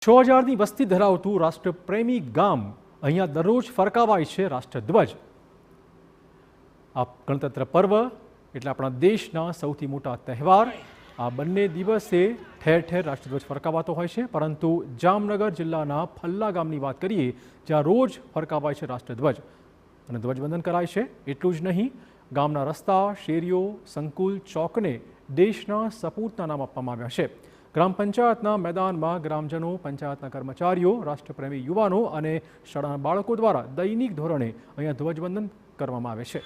6000ની વસ્તી ધરાવતું રાષ્ટ્રપ્રેમી ગામ અહીંયા દરરોજ ફરકાવાય છે રાષ્ટ્રધ્વજ। આ ગણતંત્ર પર્વ એટલે આપણા દેશના સૌથી મોટા તહેવાર। આ બંને દિવસે ઠેર ઠેર રાષ્ટ્રધ્વજ ફરકાવાતો હોય છે, પરંતુ જામનગર જિલ્લાના ફલ્લા ગામની વાત કરીએ જ્યાં રોજ ફરકાવાય છે રાષ્ટ્રધ્વજ અને ધ્વજવંદન કરાય છે। એટલું જ નહીં, ગામના રસ્તા, શેરીઓ, સંકુલ, ચોકને દેશના સપૂતના નામ આપવામાં આવ્યા છે। ગ્રામ પંચાયતના મેદાનમાં ગ્રામજનો, પંચાયતના કર્મચારીઓ, રાષ્ટ્રપ્રેમી યુવાનો અને શાળાના બાળકો દ્વારા દૈનિક ધોરણે અહીંયા ધ્વજવંદન કરવામાં આવે છે।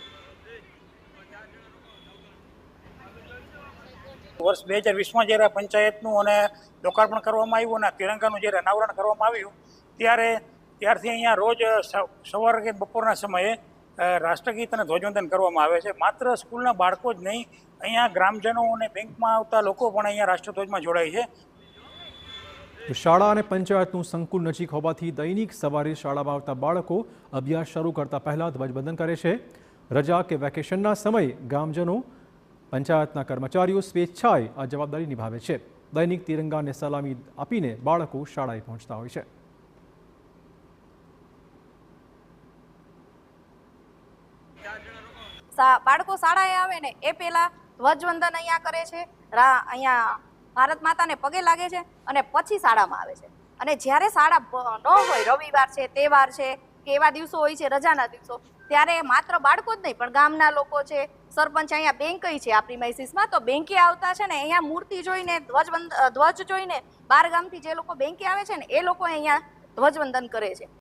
વર્ષ 2020માં જ્યારે પંચાયતનું અને લોકાર્પણ કરવામાં આવ્યું અને તિરંગાનું જ્યારે અનાવરણ કરવામાં આવ્યું ત્યારથી અહીંયા રોજ સવારે કે બપોરના સમયે રાષ્ટ્રગીત અને ધ્વજવંદન કરવામાં આવે છે। માત્ર સ્કૂલના બાળકો જ નહીં, અહીંયા ગ્રામજનો અને બેંકમાં આવતા લોકો પણ અહીંયા રાષ્ટ્રધ્વજમાં જોડાય છે। શાળા અને પંચાયતનું સંકુલ નજીક હોવાથી દૈનિક સવારે શાળામાં આવતા બાળકો અભ્યાસ શરૂ કરતા પહેલા ધ્વજવંદન કરે છે। રજા કે વેકેશનના સમયે ગ્રામજનો, પંચાયતના કર્મચારીઓ સ્વેચ્છાએ આ જવાબદારી નિભાવે છે। દૈનિક તિરંગાને સલામી આપીને બાળકો શાળાએ પહોંચતા હોય છે। બાળકો શાળાએ આવે ને એ પહેલા ધ્વજવંદન અહીંયા કરે છે, અહીંયા ભારત માતાને પગે લાગે છે અને પછી શાળામાં આવે છે। અને જ્યારે શાળા ન હોય, રવિવાર છે, તહેવાર છે કે એવા દિવસો હોય છે, રજાના દિવસો, ત્યારે માત્ર બાળકો જ નહીં પણ ગામના લોકો છે, સરપંચ, અહીંયા બેંક છે આ પ્રિમાઇસીસમાં, તો બેંકે આવતા છે ને અહીંયા મૂર્તિ જોઈને, ધ્વજ જોઈને બાર ગામથી જે લોકો બેંકે આવે છે ને એ લોકો અહીંયા ધ્વજવંદન કરે છે।